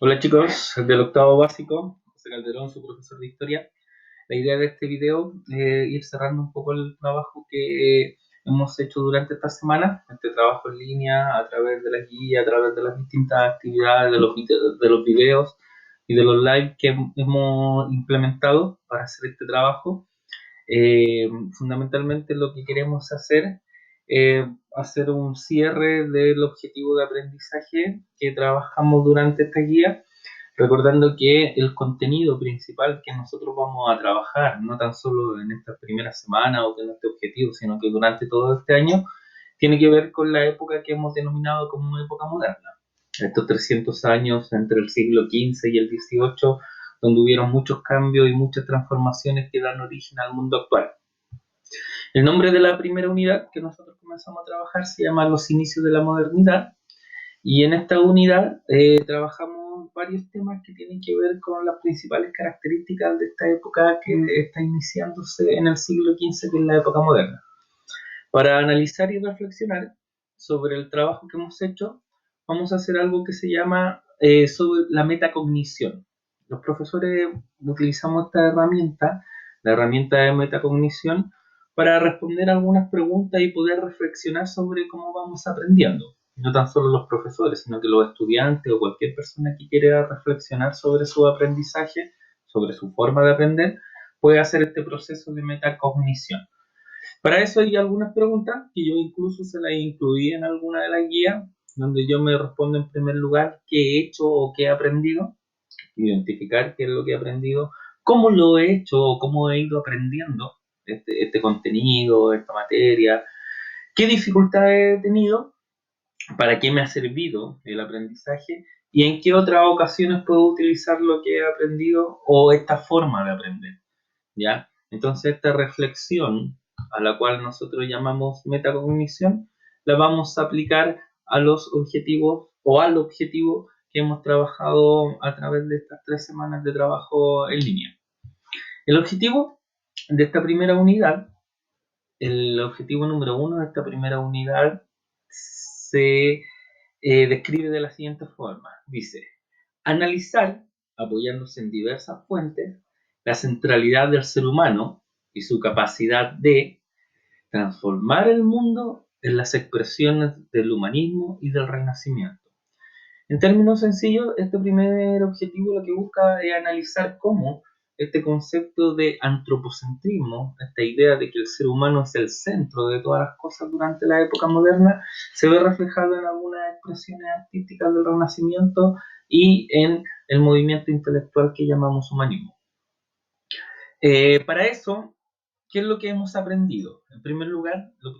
Hola chicos, del octavo básico, José Calderón, su profesor de historia. La idea de este video es ir cerrando un poco el trabajo que hemos hecho durante esta semana, este trabajo en línea, a través de la guía, a través de las distintas actividades, de los videos y de los live que hemos implementado para hacer este trabajo. Fundamentalmente lo que queremos hacer es hacer un cierre del objetivo de aprendizaje que trabajamos durante esta guía, recordando que el contenido principal que nosotros vamos a trabajar, no tan solo en esta primera semana o en este objetivo, sino que durante todo este año, tiene que ver con la época que hemos denominado como época moderna. Estos 300 años entre el siglo XV y el XVIII, donde hubieron muchos cambios y muchas transformaciones que dan origen al mundo actual. El nombre de la primera unidad que nosotros comenzamos a trabajar se llama Los inicios de la modernidad, y en esta unidad trabajamos varios temas que tienen que ver con las principales características de esta época que está iniciándose en el siglo XV, que es la época moderna. Para analizar y reflexionar sobre el trabajo que hemos hecho, vamos a hacer algo que se llama sobre la metacognición. Los profesores utilizamos esta herramienta, la herramienta de metacognición, para responder algunas preguntas y poder reflexionar sobre cómo vamos aprendiendo. No tan solo los profesores, sino que los estudiantes o cualquier persona que quiera reflexionar sobre su aprendizaje, sobre su forma de aprender, puede hacer este proceso de metacognición. Para eso hay algunas preguntas que yo incluso se las incluí en alguna de las guías, donde yo me respondo en primer lugar qué he hecho o qué he aprendido, identificar qué es lo que he aprendido, cómo lo he hecho o cómo he ido aprendiendo este contenido, esta materia, qué dificultades he tenido, para qué me ha servido el aprendizaje y en qué otras ocasiones puedo utilizar lo que he aprendido o esta forma de aprender. ¿Ya? Entonces esta reflexión, a la cual nosotros llamamos metacognición, la vamos a aplicar a los objetivos o al objetivo que hemos trabajado a través de estas 3 semanas de trabajo en línea. El objetivo de esta primera unidad, el objetivo número 1 de esta primera unidad se describe de la siguiente forma. Dice: analizar, apoyándose en diversas fuentes, la centralidad del ser humano y su capacidad de transformar el mundo en las expresiones del humanismo y del renacimiento. En términos sencillos, este primer objetivo lo que busca es analizar cómo este concepto de antropocentrismo, esta idea de que el ser humano es el centro de todas las cosas durante la época moderna, se ve reflejado en algunas expresiones artísticas del Renacimiento y en el movimiento intelectual que llamamos humanismo. Para eso, ¿qué es lo que hemos aprendido? En primer lugar, el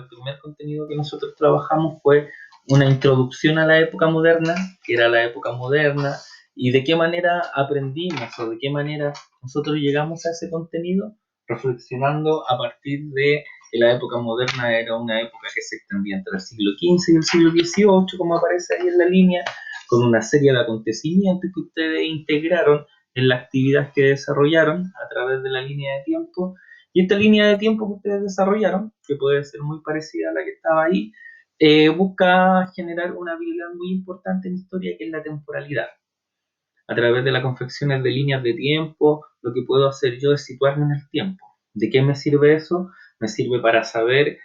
primer contenido que nosotros trabajamos fue una introducción a la época moderna, que era la época moderna, y de qué manera aprendimos o de qué manera nosotros llegamos a ese contenido, reflexionando a partir de que la época moderna era una época que se extendía entre el siglo XV y el siglo XVIII, como aparece ahí en la línea, con una serie de acontecimientos que ustedes integraron en la actividad que desarrollaron a través de la línea de tiempo. Y esta línea de tiempo que ustedes desarrollaron, que puede ser muy parecida a la que estaba ahí, busca generar una habilidad muy importante en historia, que es la temporalidad. A través de las confecciones de líneas de tiempo, lo que puedo hacer yo es situarme en el tiempo. ¿De qué me sirve eso? Me sirve para saber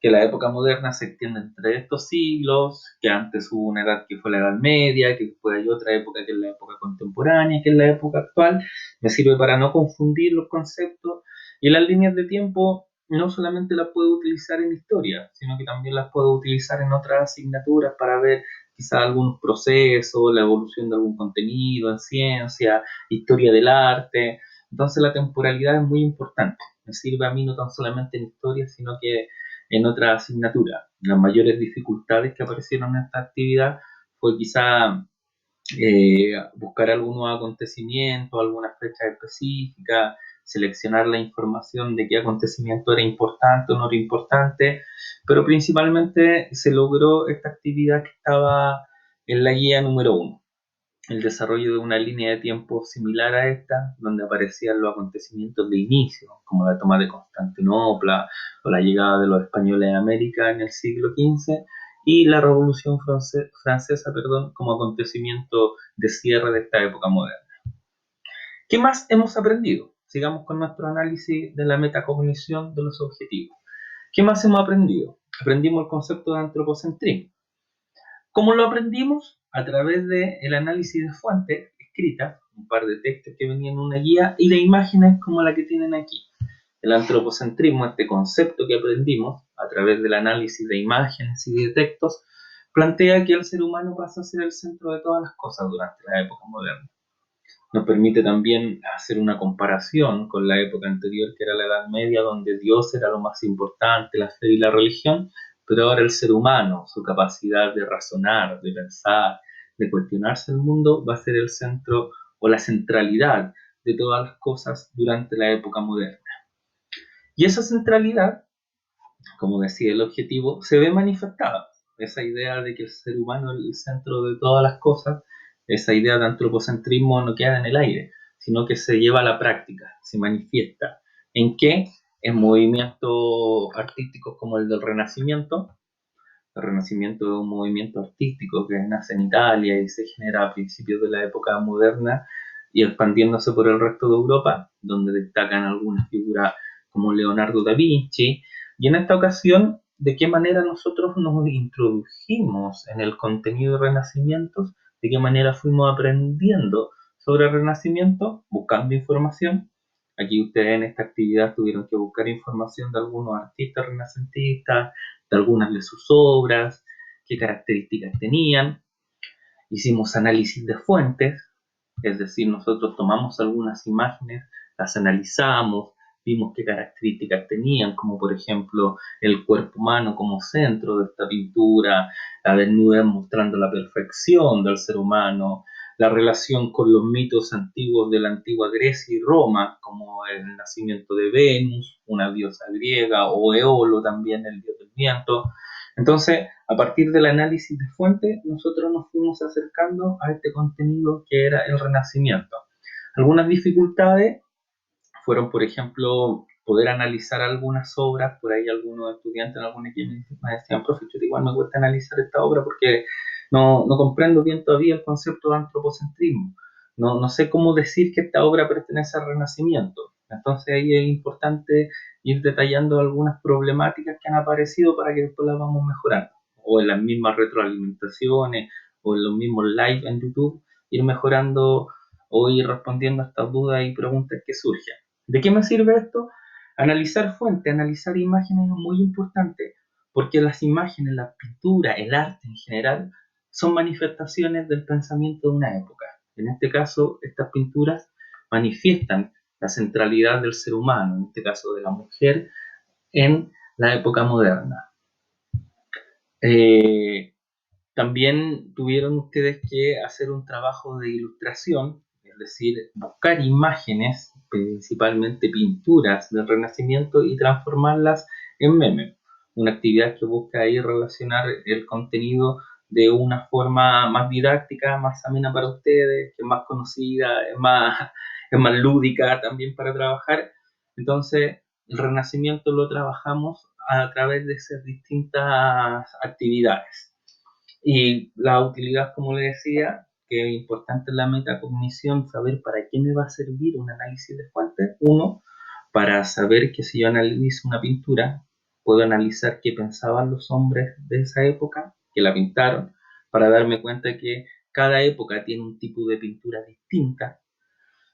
que la época moderna se extiende entre estos siglos, que antes hubo una edad que fue la Edad Media, que después hay otra época que es la época contemporánea, que es la época actual. Me sirve para no confundir los conceptos, y las líneas de tiempo no solamente las puedo utilizar en historia, sino que también las puedo utilizar en otras asignaturas para ver quizá algunos procesos, la evolución de algún contenido en ciencia, historia del arte. Entonces la temporalidad es muy importante. Me sirve a mí no tan solamente en historia, sino que en otras asignaturas. Las mayores dificultades que aparecieron en esta actividad fue quizá buscar algunos acontecimientos, algunas fechas específicas, seleccionar la información de qué acontecimiento era importante o no era importante, pero principalmente se logró esta actividad que estaba en la guía número 1, el desarrollo de una línea de tiempo similar a esta, donde aparecían los acontecimientos de inicio, como la toma de Constantinopla o la llegada de los españoles a América en el siglo XV, y la Revolución Francesa, como acontecimiento de cierre de esta época moderna. ¿Qué más hemos aprendido? Sigamos con nuestro análisis de la metacognición de los objetivos. ¿Qué más hemos aprendido? Aprendimos el concepto de antropocentrismo. ¿Cómo lo aprendimos? A través del análisis de fuentes escritas, un par de textos que venían en una guía y de imágenes como la que tienen aquí. El antropocentrismo, este concepto que aprendimos a través del análisis de imágenes y de textos, plantea que el ser humano pasa a ser el centro de todas las cosas durante la época moderna. Nos permite también hacer una comparación con la época anterior, que era la Edad Media, donde Dios era lo más importante, la fe y la religión, pero ahora el ser humano, su capacidad de razonar, de pensar, de cuestionarse el mundo, va a ser el centro o la centralidad de todas las cosas durante la época moderna. Y esa centralidad, como decía el objetivo, se ve manifestada. Esa idea de que el ser humano es el centro de todas las cosas, esa idea de antropocentrismo no queda en el aire, sino que se lleva a la práctica, se manifiesta. ¿En qué? En movimientos artísticos como el del Renacimiento. El Renacimiento es un movimiento artístico que nace en Italia y se genera a principios de la época moderna y expandiéndose por el resto de Europa, donde destacan algunas figuras como Leonardo da Vinci. Y en esta ocasión, ¿de qué manera nosotros nos introdujimos en el contenido de Renacimientos? ¿De qué manera fuimos aprendiendo sobre el Renacimiento? Buscando información. Aquí ustedes en esta actividad tuvieron que buscar información de algunos artistas renacentistas, de algunas de sus obras, qué características tenían. Hicimos análisis de fuentes, es decir, nosotros tomamos algunas imágenes, las analizamos, vimos qué características tenían, como por ejemplo el cuerpo humano como centro de esta pintura, la desnudez mostrando la perfección del ser humano, la relación con los mitos antiguos de la antigua Grecia y Roma, como el nacimiento de Venus, una diosa griega, o Eolo también, el dios del viento. Entonces, a partir del análisis de fuentes, nosotros nos fuimos acercando a este contenido que era el Renacimiento. Algunas dificultades fueron, por ejemplo, poder analizar algunas obras. Por ahí algunos estudiantes en algún equipo me decían, profe, igual me cuesta analizar esta obra porque no comprendo bien todavía el concepto de antropocentrismo. No sé cómo decir que esta obra pertenece al Renacimiento. Entonces ahí es importante ir detallando algunas problemáticas que han aparecido para que después las vamos mejorando. O en las mismas retroalimentaciones o en los mismos live en YouTube, ir mejorando o ir respondiendo a estas dudas y preguntas que surgen. ¿De qué me sirve esto? Analizar fuentes, analizar imágenes es muy importante, porque las imágenes, la pintura, el arte en general, son manifestaciones del pensamiento de una época. En este caso, estas pinturas manifiestan la centralidad del ser humano, en este caso de la mujer, en la época moderna. También tuvieron ustedes que hacer un trabajo de ilustración, es decir, buscar imágenes, principalmente pinturas del Renacimiento y transformarlas en memes. Una actividad que busca ahí relacionar el contenido de una forma más didáctica, más amena para ustedes, que es más conocida, es más lúdica también para trabajar. Entonces, el Renacimiento lo trabajamos a través de esas distintas actividades. Y la utilidad, como le decía, que es importante en la metacognición, saber para qué me va a servir un análisis de fuentes. Uno, para saber que si yo analizo una pintura, puedo analizar qué pensaban los hombres de esa época, que la pintaron, para darme cuenta que cada época tiene un tipo de pintura distinta.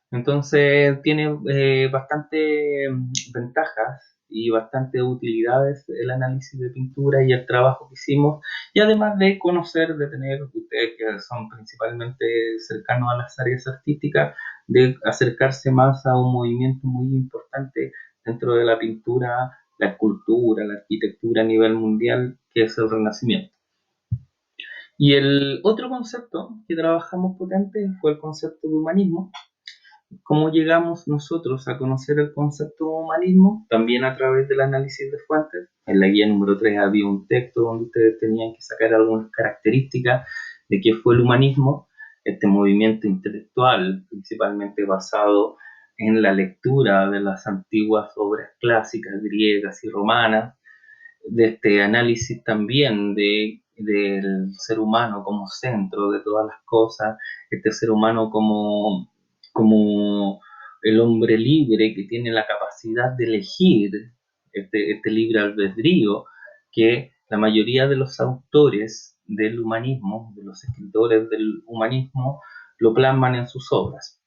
Entonces tiene bastante ventajas y bastantes utilidades el análisis de pintura y el trabajo que hicimos, y además de conocer, de tener ustedes que son principalmente cercanos a las áreas artísticas, de acercarse más a un movimiento muy importante dentro de la pintura, la escultura, la arquitectura a nivel mundial, que es el Renacimiento. Y el otro concepto que trabajamos potente fue el concepto de humanismo. ¿Cómo llegamos nosotros a conocer el concepto de humanismo? También a través del análisis de fuentes. En la guía número 3 había un texto donde ustedes tenían que sacar algunas características de qué fue el humanismo, este movimiento intelectual principalmente basado en la lectura de las antiguas obras clásicas griegas y romanas, de este análisis también de del ser humano como centro de todas las cosas, este ser humano como el hombre libre que tiene la capacidad de elegir, este libre albedrío que la mayoría de los autores del humanismo, de los escritores del humanismo, lo plasman en sus obras.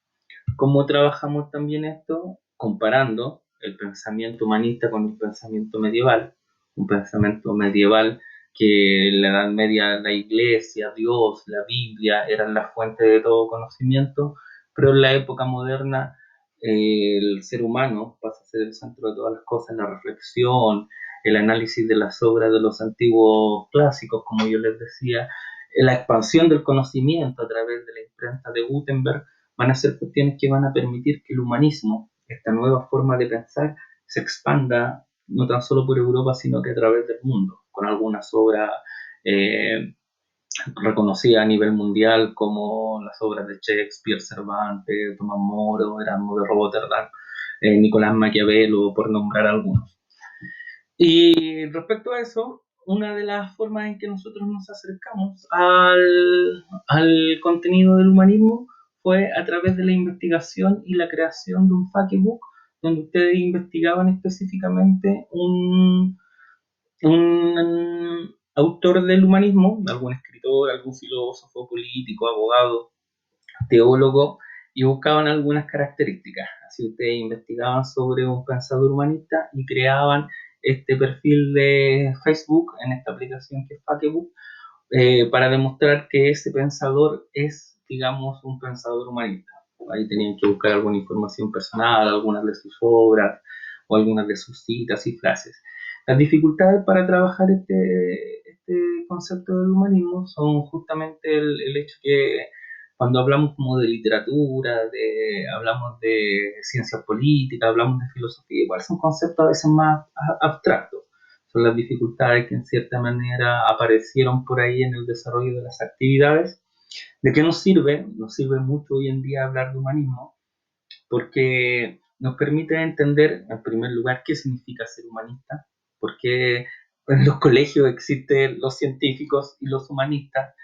¿Cómo trabajamos también esto? Comparando el pensamiento humanista con el pensamiento medieval. Un pensamiento medieval que en la Edad Media la Iglesia, Dios, la Biblia eran la fuente de todo conocimiento, pero en la época moderna el ser humano pasa a ser el centro de todas las cosas, la reflexión, el análisis de las obras de los antiguos clásicos, como yo les decía, la expansión del conocimiento a través de la imprenta de Gutenberg, van a ser cuestiones que van a permitir que el humanismo, esta nueva forma de pensar, se expanda no tan solo por Europa, sino que a través del mundo, con algunas obras eh, reconocidas a nivel mundial, como las obras de Shakespeare, Cervantes, Tomás Moro, Erasmo de Rotterdam, Nicolás Maquiavelo, por nombrar algunos. Y respecto a eso, una de las formas en que nosotros nos acercamos al contenido del humanismo fue a través de la investigación y la creación de un factbook donde ustedes investigaban específicamente un autor del humanismo, algún escritor, algún filósofo, político, abogado, teólogo, y buscaban algunas características. Así ustedes investigaban sobre un pensador humanista y creaban este perfil de Facebook en esta aplicación que es Fakebook, para demostrar que ese pensador es, digamos, un pensador humanista. Ahí tenían que buscar alguna información personal, algunas de sus obras o algunas de sus citas y frases. Las dificultades para trabajar este concepto del humanismo son justamente el hecho que cuando hablamos como de literatura, hablamos de ciencias políticas, hablamos de filosofía, igual son conceptos a veces más abstractos. Son las dificultades que en cierta manera aparecieron por ahí en el desarrollo de las actividades. ¿De qué nos sirve? Nos sirve mucho hoy en día hablar de humanismo porque nos permite entender, en primer lugar, qué significa ser humanista, porque en los colegios existen los científicos y los humanistas,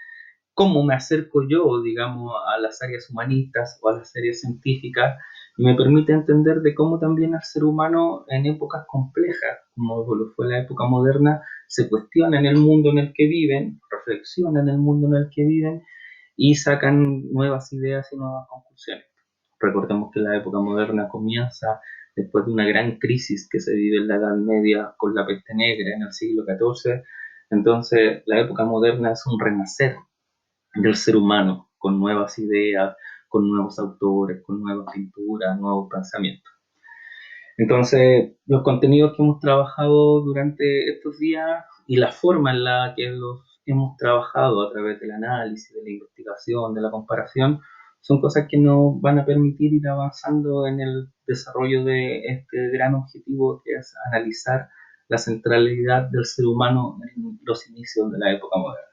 cómo me acerco yo, digamos, a las áreas humanistas o a las áreas científicas, y me permite entender de cómo también el ser humano en épocas complejas, como lo fue la época moderna, se cuestiona en el mundo en el que viven, reflexiona en el mundo en el que viven y sacan nuevas ideas y nuevas conclusiones. Recordemos que la época moderna comienza después de una gran crisis que se vive en la Edad Media con la peste negra en el siglo XIV. Entonces, la época moderna es un renacer del ser humano, con nuevas ideas, con nuevos autores, con nuevas pinturas, nuevos pensamientos. Entonces, los contenidos que hemos trabajado durante estos días y la forma en la que los hemos trabajado a través del análisis, de la investigación, de la comparación, son cosas que nos van a permitir ir avanzando en el desarrollo de este gran objetivo que es analizar la centralidad del ser humano en los inicios de la época moderna.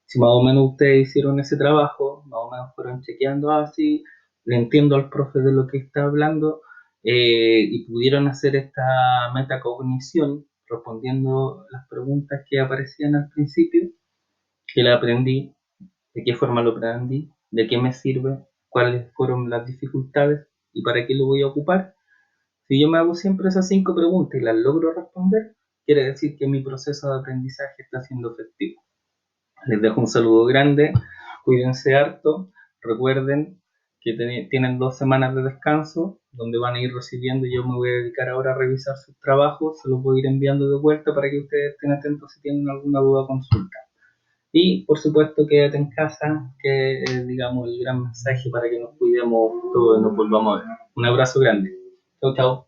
Si más o menos ustedes hicieron ese trabajo, más o menos fueron chequeando así, le entiendo al profe de lo que está hablando, y pudieron hacer esta metacognición respondiendo las preguntas que aparecían al principio, que la aprendí, de qué forma lo aprendí, de qué me sirve, cuáles fueron las dificultades y para qué lo voy a ocupar. Si yo me hago siempre esas 5 preguntas y las logro responder, quiere decir que mi proceso de aprendizaje está siendo efectivo. Les dejo un saludo grande, cuídense harto, recuerden que tienen 2 semanas de descanso, donde van a ir recibiendo, yo me voy a dedicar ahora a revisar sus trabajos, se los voy a ir enviando de vuelta para que ustedes estén atentos si tienen alguna duda o consulta. Y por supuesto quédate en casa, que es digamos el gran mensaje para que nos cuidemos todos y nos volvamos a ver. Un abrazo grande. Chau, chau.